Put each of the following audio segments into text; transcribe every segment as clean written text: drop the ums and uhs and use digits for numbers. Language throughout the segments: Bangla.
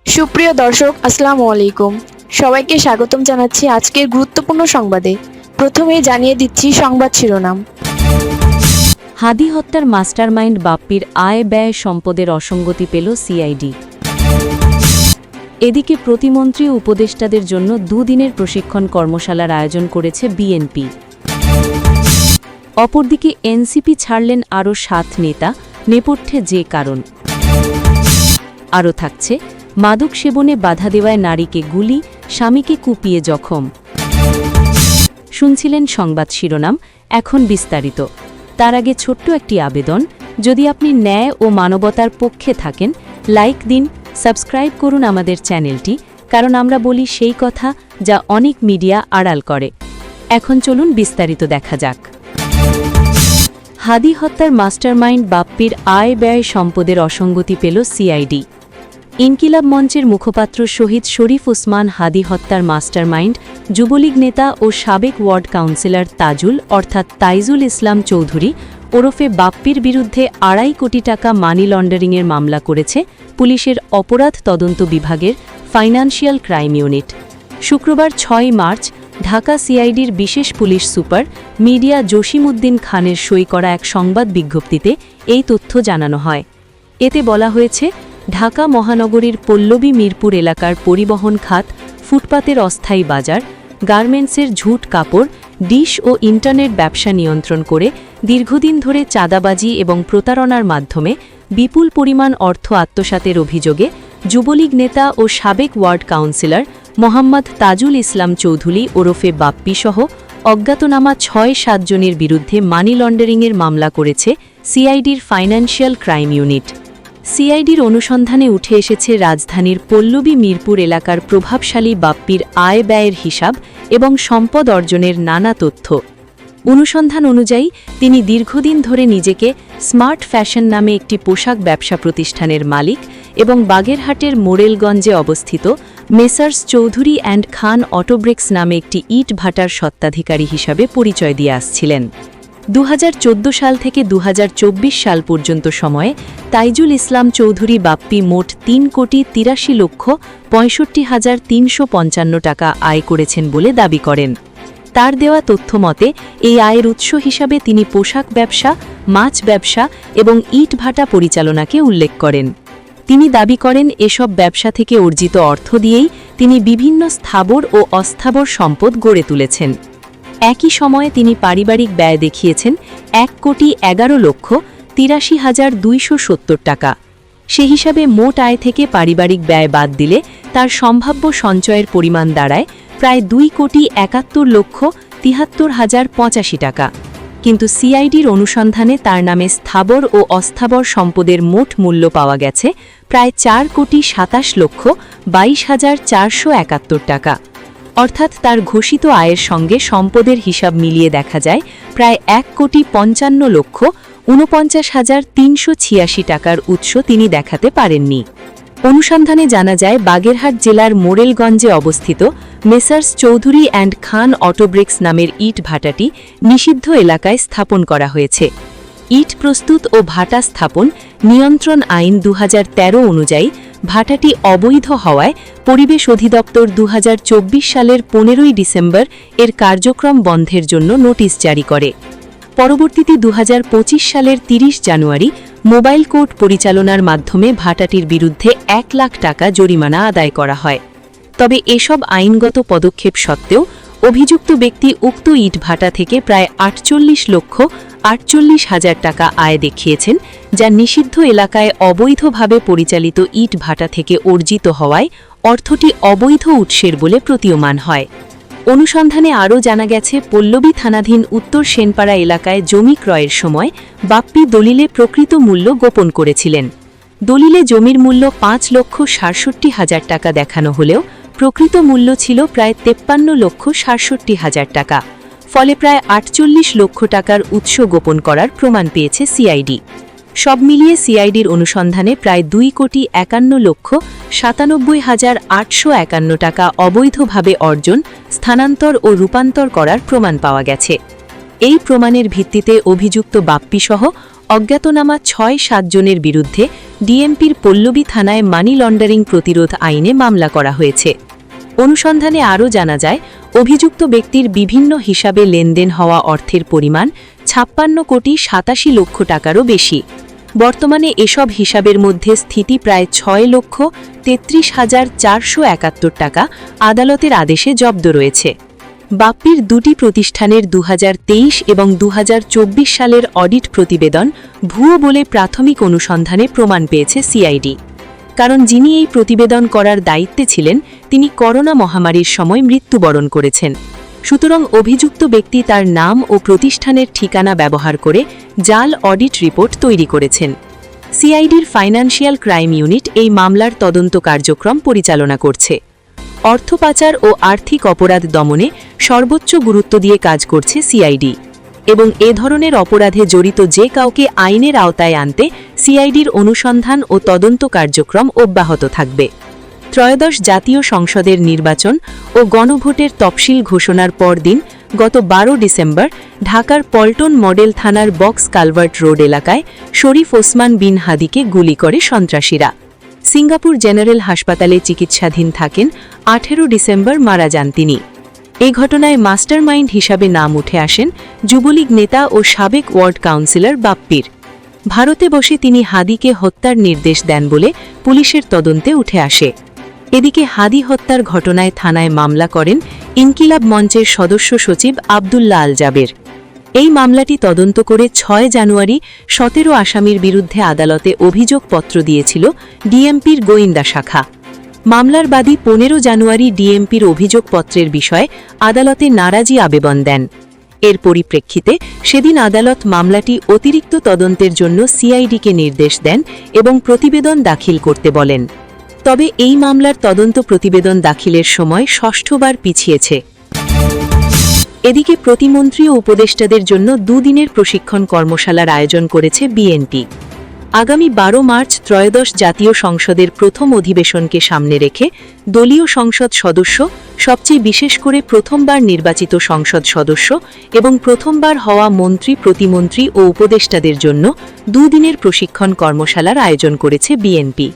সুপ্রিয় দর্শক, আসসালামু আলাইকুম। সবাইকে স্বাগতম জানাচ্ছি আজকের গুরুত্বপূর্ণ সংবাদে। প্রথমেই জানিয়ে দিচ্ছি সংবাদ শিরোনাম। হাদি হত্যার মাস্টারমাইন্ড বাপ্পির আয় ব্যয় সম্পদের অসঙ্গতি পেল সিআইডি। এদিকে প্রতিমন্ত্রী ও উপদেষ্টাদের জন্য দুদিনের প্রশিক্ষণ কর্মশালার আয়োজন করেছে বিএনপি। অপরদিকে এনসিপি ছাড়লেন আরও 7 নেতা, নেপথ্যে যে কারণ। আরও থাকছে মাদক সেবনে বাধা দেওয়ায় নারীকে গুলি, স্বামীকে কুপিয়ে জখম। শুনছিলেন সংবাদ শিরোনাম, এখন বিস্তারিত। তার আগে ছোট্ট একটি আবেদন, যদি আপনি ন্যায় ও মানবতার পক্ষে থাকেন, লাইক দিন, সাবস্ক্রাইব করুন আমাদের চ্যানেলটি, কারণ আমরা বলি সেই কথা যা অনেক মিডিয়া আড়াল করে। এখন চলুন বিস্তারিত দেখা যাক। হাদি হত্যার মাস্টারমাইন্ড বাপ্পির আয় ব্যয় সম্পদের অসঙ্গতি পেল সিআইডি। ইনকিলাব মঞ্চের মুখপাত্র শহীদ শরীফ ওসমান হাদি হত্যার মাস্টারমাইন্ড যুবলীগ নেতা ও সাবেক ওয়ার্ড কাউন্সিলর তাজুল অর্থাৎ তাইজুল ইসলাম চৌধুরী ওরফে বাপ্পির বিরুদ্ধে 2.5 কোটি টাকা মানি লন্ডারিংয়ের মামলা করেছে পুলিশের অপরাধ তদন্ত বিভাগের ফাইন্যান্সিয়াল ক্রাইম ইউনিট। শুক্রবার 6 মার্চ ঢাকা সিআইডির বিশেষ পুলিশ সুপার মিডিয়া জসিমউদ্দিন খানের সই করা এক সংবাদ বিজ্ঞপ্তিতে এই তথ্য জানানো হয়। এতে বলা হয়েছে, ঢাকা মহানগরীর পল্লবী মিরপুর এলাকার পরিবহন খাত, ফুটপাতের অস্থায়ী বাজার, গার্মেন্টসের ঝুট কাপড়, ডিশ ও ইন্টারনেট ব্যবসা নিয়ন্ত্রণ করে দীর্ঘদিন ধরে চাঁদাবাজি এবং প্রতারণার মাধ্যমে বিপুল পরিমাণ অর্থ আত্মসাতের অভিযোগে যুবলীগ নেতা ও সাবেক ওয়ার্ড কাউন্সিলর মোহাম্মদ তাজুল ইসলাম চৌধুরী ওরফে বাপ্পিসহ অজ্ঞাতনামা 6-7 জনের বিরুদ্ধে মানি লন্ডারিংয়ের মামলা করেছে সিআইডির ফাইন্যান্সিয়াল ক্রাইম ইউনিট। সিআইডির অনুসন্ধানে উঠে এসেছে রাজধানীর পল্লবী মিরপুর এলাকার প্রভাবশালী বাপ্পির আয় ব্যয়ের হিসাব এবং সম্পদ অর্জনের নানা তথ্য। অনুসন্ধান অনুযায়ী তিনি দীর্ঘদিন ধরে নিজেকে স্মার্ট ফ্যাশন নামে একটি পোশাক ব্যবসা প্রতিষ্ঠানের মালিক এবং বাগেরহাটের মোরেলগঞ্জে অবস্থিত মেসার্স চৌধুরী অ্যান্ড খান অটোব্রেক্স নামে একটি ইট ভাটার স্বত্বাধিকারী হিসাবে পরিচয় দিয়ে আসছিলেন। 2014 সাল থেকে 2024 সাল পর্যন্ত সময়ে তাইজুল ইসলাম চৌধুরী বাপ্পি মোট 3,83,65,355 টাকা আয় করেছেন বলে দাবি করেন। তার দেওয়া তথ্য মতে এই আয়ের উৎস হিসাবে তিনি পোশাক ব্যবসা, মাছ ব্যবসা এবং ইট ভাটা পরিচালনাকে উল্লেখ করেন। তিনি দাবি করেন এসব ব্যবসা থেকে অর্জিত অর্থ দিয়েই তিনি বিভিন্ন স্থাবর ও অস্থাবর সম্পদ গড়ে তুলেছেন। একই সময়ে তিনি পারিবারিক ব্যয় দেখিয়েছেন 1,11,83,270 টাকা। সে হিসাবে মোট আয় থেকে পারিবারিক ব্যয় বাদ দিলে তার সম্ভাব্য সঞ্চয়ের পরিমাণ দাঁড়ায় প্রায় 2,71,73,085 টাকা। কিন্তু সিআইডির অনুসন্ধানে তার নামে স্থাবর ও অস্থাবর সম্পদের মোট মূল্য পাওয়া গেছে প্রায় 4,27,22,471 টাকা। অর্থাৎ তার ঘোষিত আয়ের সঙ্গে সম্পদের হিসাব মিলিয়ে দেখা যায় প্রায় 1,55,49,386 টাকার উৎস তিনি দেখাতে পারেননি। অনুসন্ধানে জানা যায় বাগেরহাট জেলার মোরেলগঞ্জে অবস্থিত মেসার্স চৌধুরী অ্যান্ড খান অটোব্রেক্স নামের ইট ভাটাটি নিষিদ্ধ এলাকায় স্থাপন করা হয়েছে। ইট প্রস্তুত ও ভাটা স্থাপন নিয়ন্ত্রণ আইন 2013 অনুযায়ী ভাটাটি অবৈধ হওয়ায় পরিবেশ অধিদপ্তর 2024 সালের 15 ডিসেম্বর এর কার্যক্রম বন্ধের জন্য নোটিশ জারি করে। পরবর্তীতে 2025 সালের 30 জানুয়ারি মোবাইল কোর্ট পরিচালনার মাধ্যমে ভাটাটির বিরুদ্ধে 1 লাখ টাকা জরিমানা আদায় করা হয়। তবে এসব আইনগত পদক্ষেপ সত্ত্বেও অভিযুক্ত ব্যক্তি উক্ত ইট ভাটা থেকে প্রায় 48,48,000 টাকা আয় দেখিয়েছেন, যা নিষিদ্ধ এলাকায় অবৈধভাবে পরিচালিত ইট ভাটা থেকে অর্জিত হওয়ায় অর্থটি অবৈধ উৎসের বলে প্রতীয়মান হয়। অনুসন্ধানে আরও জানা গেছে পল্লবী থানাধীন উত্তর সেনপাড়া এলাকায় জমি ক্রয়ের সময় বাপ্পি দলিলে প্রকৃত মূল্য গোপন করেছিলেন। দলিলে জমির মূল্য 5,67,000 টাকা দেখানো হলেও প্রকৃত মূল্য ছিল প্রায় 53,67,000 টাকা। ফলে প্রায় 48 লক্ষ টাকার উৎস গোপন করার প্রমাণ পেয়েছে সিআইডি। সব মিলিয়ে সিআইডির অনুসন্ধানে প্রায় 2,91,97,851 টাকা অবৈধভাবে অর্জন, স্থানান্তর ও রূপান্তর করার প্রমাণ পাওয়া গেছে। এই প্রমাণের ভিত্তিতে অভিযুক্ত বাপ্পিসহ অজ্ঞাতনামা 6-7 জনের বিরুদ্ধে ডিএমপির পল্লবী থানায় মানি লন্ডারিং প্রতিরোধ আইনে মামলা করা হয়েছে। অনুসন্ধানে আরও জানা যায়, অভিযুক্ত ব্যক্তির বিভিন্ন হিসাবে লেনদেন হওয়া অর্থের পরিমাণ ৫৬ কোটি ৮৭ লক্ষ টাকারও বেশি। বর্তমানে এসব হিসাবের মধ্যে স্থিতি প্রায় ৬,৩৩,৪৭১ টাকা আদালতের আদেশে জব্দ রয়েছে। বাপ্পির দুটি প্রতিষ্ঠানের ২০২৩ এবং ২০২৪ সালের অডিট প্রতিবেদন ভুয়ো বলে প্রাথমিক অনুসন্ধানে প্রমাণ পেয়েছে সিআইডি। কারণ যিনি এই প্রতিবেদন করার দায়িত্বে ছিলেন তিনি করোনা মহামারীর সময় মৃত্যুবরণ করেছেন। সুতরাং অভিযুক্ত ব্যক্তি তার নাম ও প্রতিষ্ঠানের ঠিকানা ব্যবহার করে জাল অডিট রিপোর্ট তৈরি করেছেন। সিআইডির ফাইন্যান্সিয়াল ক্রাইম ইউনিট এই মামলার তদন্ত কার্যক্রম পরিচালনা করছে। অর্থ পাচার ও আর্থিক অপরাধ দমনে সর্বোচ্চ গুরুত্ব দিয়ে কাজ করছে সিআইডি এবং এ ধরনের অপরাধে জড়িত যে কাউকে আইনের আওতায় আনতে সিআইডির অনুসন্ধান ও তদন্ত কার্যক্রম অব্যাহত থাকবে। ত্রয়োদশ জাতীয় সংসদের নির্বাচন ও গণভোটের তফসিল ঘোষণার পরদিন গত ১২ ডিসেম্বর ঢাকার পল্টন মডেল থানার বক্স কালভার্ট রোড এলাকায় শরীফ ওসমান বিন হাদিকে গুলি করে সন্ত্রাসীরা। সিঙ্গাপুর জেনারেল হাসপাতালে চিকিৎসাধীন থাকেন। ১৮ ডিসেম্বর মারা যান তিনি। এই ঘটনায় মাস্টারমাইন্ড হিসাবে নাম উঠে আসেন যুবলীগ নেতা ও সাবেক ওয়ার্ড কাউন্সিলর বাপ্পির। ভারতে বসে তিনি হাদিকে হত্যার নির্দেশ দেন বলে পুলিশের তদন্তে উঠে আসে। এদিকে হাদি হত্যার ঘটনায় থানায় মামলা করেন ইনকিলাব মঞ্চের সদস্য সচিব আব্দুল্লাহ আল জাবের। এই মামলাটি তদন্ত করে ৬ জানুয়ারি ১৭ আসামির বিরুদ্ধে আদালতে অভিযোগপত্র দিয়েছিল ডিএমপির গোয়েন্দা শাখা। মামলার বাদী ১৫ জানুয়ারি ডিএমপির অভিযোগপত্রের বিষয়ে আদালতে নারাজি আবেদন দেন। এর পরিপ্রেক্ষিতে সেদিন আদালত মামলাটি অতিরিক্ত তদন্তের জন্য সিআইডিকে নির্দেশ দেন এবং প্রতিবেদন দাখিল করতে বলেন। তবে এই মামলার তদন্ত প্রতিবেদন দাখিলের সময় ষষ্ঠবার পিছিয়েছে। এদিকে প্রতিমন্ত্রী ও উপদেষ্টাদের জন্য দুদিনের প্রশিক্ষণ কর্মশালার আয়োজন করেছে বিএনপি। আগামী ১২ মার্চ ত্রয়োদশ জাতীয় সংসদের প্রথম অধিবেশনকে সামনে রেখে দলীয় সংসদ সদস্য, সবচেয়ে বিশেষ করে প্রথমবার নির্বাচিত সংসদ সদস্য এবং প্রথমবার হওয়া মন্ত্রী, প্রতিমন্ত্রী ও উপদেষ্টাদের জন্য দুদিনের প্রশিক্ষণ কর্মশালার আয়োজন করেছে বিএনপি।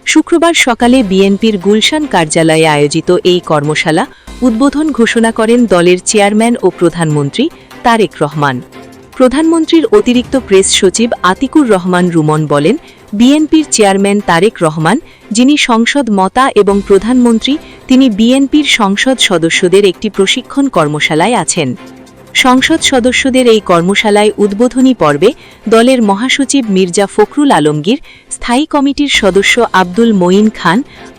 শুক্রবার সকালে বিএনপির গুলশান কার্যালয়ে আয়োজিত এই কর্মশালা উদ্বোধন ঘোষণা করেন দলের চেয়ারম্যান ও প্রধানমন্ত্রী তারেক রহমান। প্রধানমন্ত্রীর অতিরিক্ত প্রেস সচিব আতিকুর রহমান রুমন বলেন, বিএনপির চেয়ারম্যান তারেক রহমান, যিনি সংসদ মতা এবং প্রধানমন্ত্রী, তিনি বিএনপির সংসদ সদস্যদের একটি প্রশিক্ষণ কর্মশালায় আছেন। সংসদ সদস্যদের এই কর্মশালায় উদ্বোধনী পর্বে দলের মহাসচিব মির্জা ফখরুল আলমগীর, স্থায়ী কমিটির সদস্য আব্দুল মঈন খান,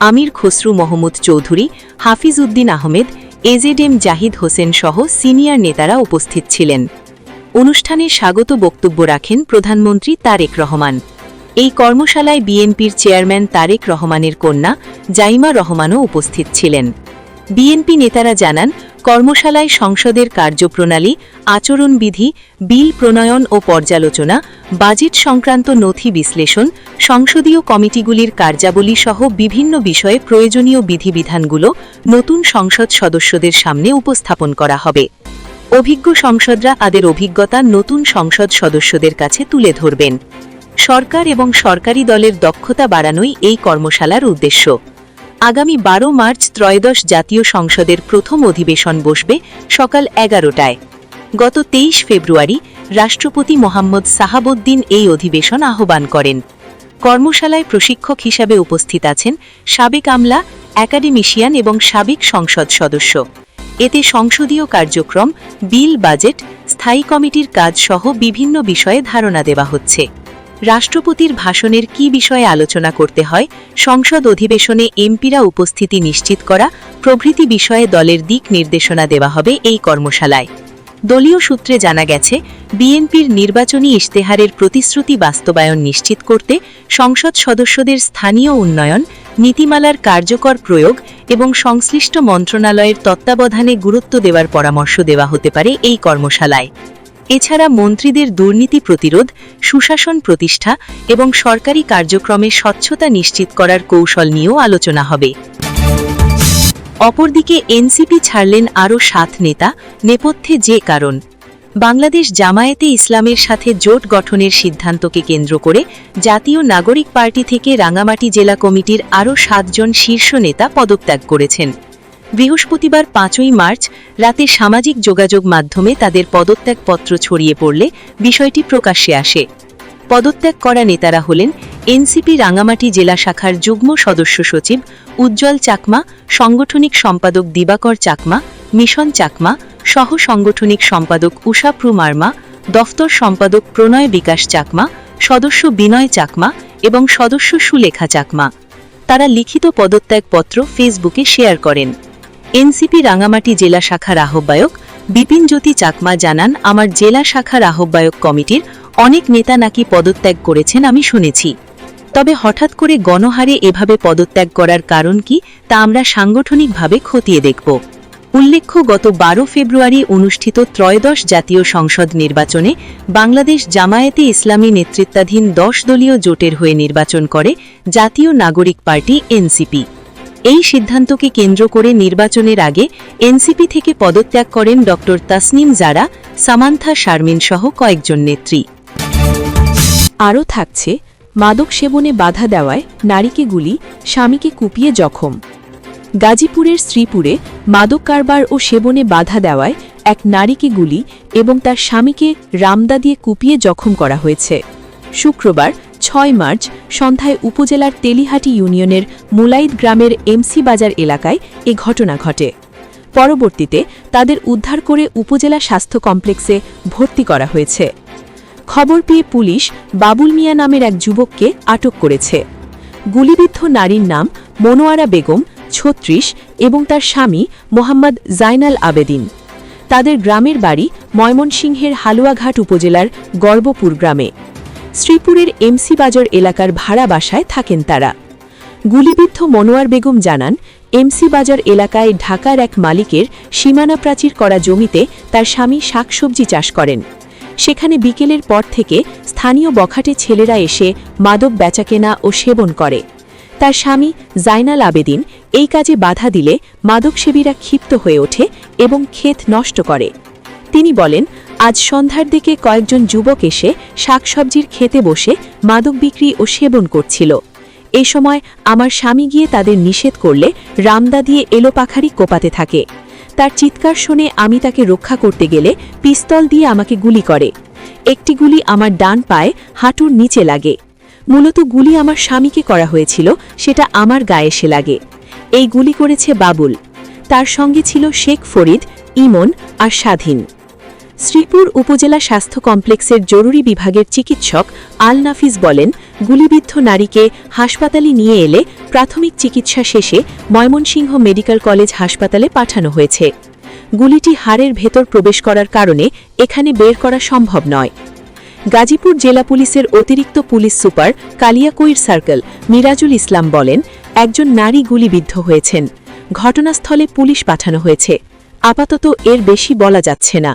আমির খসরু মহমুদ চৌধুরী, হাফিজ উদ্দিন আহমেদ, এজেডএম জাহিদ হোসেন সহ সিনিয়র নেতারা উপস্থিত ছিলেন। অনুষ্ঠানে স্বাগত বক্তব্য রাখেন প্রধানমন্ত্রী তারেক রহমান। এই কর্মশালায় বিএনপির চেয়ারম্যান তারেক রহমানের কন্যা জাইমা রহমানও উপস্থিত ছিলেন। বিএনপি নেতারা জানান, কর্মশালায় সংসদের কার্যপ্রণালী, আচরণবিধি, বিল প্রণয়ন ও পর্যালোচনা, বাজেট সংক্রান্ত নথি বিশ্লেষণ, সংসদীয় কমিটিগুলির কার্যাবলী সহ বিভিন্ন বিষয়ে প্রয়োজনীয় বিধিবিধানগুলো নতুন সংসদ সদস্যদের সামনে উপস্থাপন করা হবে। অভিজ্ঞ সংসদরা তাদের অভিজ্ঞতা নতুন সংসদ সদস্যদের কাছে তুলে ধরবেন। সরকার এবং সরকারি দলের দক্ষতা বাড়ানোই এই কর্মশালার উদ্দেশ্য। আগামী ১২ মার্চ ত্রয়োদশ জাতীয় সংসদের প্রথম অধিবেশন বসবে সকাল ১১টায়। গত ২৩ ফেব্রুয়ারি রাষ্ট্রপতি মোহাম্মদ সাহাবউদ্দিন এই অধিবেশন আহ্বান করেন। কর্মশালায় প্রশিক্ষক হিসাবে উপস্থিত আছেন সাবেক আমলা, একাডেমিশিয়ান এবং সাবেক সংসদ সদস্য। এতে সংসদীয় কার্যক্রম, বিল, বাজেট, স্থায়ী কমিটির কাজ সহ বিভিন্ন বিষয়ে ধারণা দেওয়া হচ্ছে। রাষ্ট্রপতির ভাষণের কী বিষয়ে আলোচনা করতে হয়, সংসদ অধিবেশনে এমপিরা উপস্থিতি নিশ্চিত করা প্রভৃতি বিষয়ে দলের দিক নির্দেশনা দেওয়া হবে এই কর্মশালায়। দলীয় সূত্রে জানা গেছে, বিএনপির নির্বাচনী ইশতেহারের প্রতিশ্রুতি বাস্তবায়ন নিশ্চিত করতে সংসদ সদস্যদের স্থানীয় উন্নয়ন, নীতিমালার কার্যকর প্রয়োগ এবং সংশ্লিষ্ট মন্ত্রণালয়ের তত্ত্বাবধানে গুরুত্ব দেওয়ার পরামর্শ দেওয়া হতে পারে এই কর্মশালায়। এছাড়া মন্ত্রীদের দুর্নীতি প্রতিরোধ, সুশাসন প্রতিষ্ঠা এবং সরকারি কার্যক্রমে স্বচ্ছতা নিশ্চিত করার কৌশল নিয়েও আলোচনা হবে। অপরদিকে এনসিপি ছাড়লেন আরও ৭ নেতা, নেপথ্যে যে কারণ। বাংলাদেশ জামায়াতে ইসলামের সাথে জোট গঠনের সিদ্ধান্তকে কেন্দ্র করে জাতীয় নাগরিক পার্টি থেকে রাঙামাটি জেলা কমিটির আরও 7 জন শীর্ষ নেতা পদত্যাগ করেছেন। বৃহস্পতিবার 5ই মার্চ রাতে সামাজিক যোগাযোগ মাধ্যমে তাদের পদত্যাগপত্র ছড়িয়ে পড়লে বিষয়টি প্রকাশ্যে আসে। পদত্যাগ করা নেতারা হলেন এনসিপি রাঙামাটি জেলা শাখার যুগ্ম সদস্য সচিব উজ্জ্বল চাকমা, সাংগঠনিক সম্পাদক দিবাকর চাকমা, মিশন চাকমা, সহ সাংগঠনিক সম্পাদক উষাপ্রু মার্মা, দফতর সম্পাদক প্রণয় বিকাশ চাকমা, সদস্য বিনয় চাকমা এবং সদস্য সুলেখা চাকমা। তারা লিখিত পদত্যাগপত্র ফেসবুকে শেয়ার করেন। এনসিপি রাঙামাটি জেলা শাখার আহ্বায়ক বিপিন জ্যোতি চাকমা জানান, আমার জেলা শাখার আহ্বায়ক কমিটির অনেক নেতা নাকি পদত্যাগ করেছেন আমি শুনেছি। তবে হঠাৎ করে গণহারে এভাবে পদত্যাগ করার কারণ কি তা আমরা সাংগঠনিকভাবে খতিয়ে দেখব। উল্লেখ্য, গত 12 ফেব্রুয়ারি অনুষ্ঠিত ত্রয়োদশ জাতীয় সংসদ নির্বাচনে বাংলাদেশ জামায়াতে ইসলামী নেতৃত্বাধীন 10 দলীয় জোটের হয়ে নির্বাচন করে জাতীয় নাগরিক পার্টি এনসিপি। এই সিদ্ধান্তকে কেন্দ্র করে নির্বাচনের আগে এনসিপি থেকে পদত্যাগ করেন ড তাসনিম জারা, সামান্থা শারমিন সহ কয়েকজন নেত্রী। আরও থাকছে, মাদক সেবনে বাধা দেওয়ায় নারীকে গুলি, স্বামীকে কুপিয়ে জখম। গাজীপুরের শ্রীপুরে মাদক কারবার ও সেবনে বাধা দেওয়ায় এক নারীকে গুলি এবং তার স্বামীকে রামদা দিয়ে কুপিয়ে জখম করা হয়েছে। শুক্রবার 6 মার্চ সন্ধ্যায় উপজেলার তেলিহাটি ইউনিয়নের মুলাইদ গ্রামের এমসি বাজার এলাকায় এ ঘটনা ঘটে। পরবর্তীতে তাদের উদ্ধার করে উপজেলা স্বাস্থ্য কমপ্লেক্সে ভর্তি করা হয়েছে। খবর পেয়ে পুলিশ বাবুল মিয়া নামের এক যুবককে আটক করেছে। গুলিবিদ্ধ নারীর নাম মনোয়ারা বেগম, 36 এবং তার স্বামী মোহাম্মদ জাইনাল আবেদিন। তাদের গ্রামের বাড়ি ময়মনসিংহের হালুয়াঘাট উপজেলার গর্বপুর গ্রামে। শ্রীপুরের এমসি বাজার এলাকার ভাড়া বাসায় থাকেন তারা। গুলিবিদ্ধ মনোয়ার বেগম জানান, এমসি বাজার এলাকায় ঢাকার এক মালিকের সীমানা প্রাচীর করা জমিতে তার স্বামী শাকসবজি চাষ করেন। সেখানে বিকেলের পর থেকে স্থানীয় বখাটে ছেলেরা এসে মাদক বেচাকেনা ও সেবন করে। তার স্বামী জাইনাল আবেদিন এই কাজে বাধা দিলে মাদকসেবীরা ক্ষিপ্ত হয়ে ওঠে এবং ক্ষেত নষ্ট করে। তিনি বলেন, আজ সন্ধ্যার দিকে কয়েকজন যুবক এসে শাকসবজির ক্ষেতে বসে মাদক বিক্রি ও সেবন করছিল। এই সময় আমার স্বামী গিয়ে তাদের নিষেধ করলে রামদা দিয়ে এলোপাখারি কোপাতে থাকে। তার চিৎকার শুনে আমি তাকে রক্ষা করতে গেলে পিস্তল দিয়ে আমাকে গুলি করে। একটি গুলি আমার ডান পায়ে হাঁটুর নিচে লাগে। মূলত গুলি আমার স্বামীকে করা হয়েছিল, সেটা আমার গায়ে এসে লাগে। এই গুলি করেছে বাবুল। তার সঙ্গে ছিল শেখ ফরিদ, ইমন আর স্বাধীন। শ্রীপুর উপজেলা স্বাস্থ্য কমপ্লেক্সের জরুরি বিভাগের চিকিৎসক আল নাফিজ বলেন, গুলিবিদ্ধ নারীকে হাসপাতালে নিয়ে এলে প্রাথমিক চিকিৎসা শেষে ময়মনসিংহ মেডিকেল কলেজ হাসপাতালে পাঠানো হয়েছে। গুলিটি হাড়ের ভেতর প্রবেশ করার কারণে এখানে বের করা সম্ভব নয়। গাজীপুর জেলা পুলিশের অতিরিক্ত police super Kaliakair circle Mirajul Islam বলেন, একজন নারী গুলিবিদ্ধ হয়েছেন। ঘটনাস্থলে পুলিশ পাঠানো হয়েছে। আপাতত এর বেশি বলা যাচ্ছে না।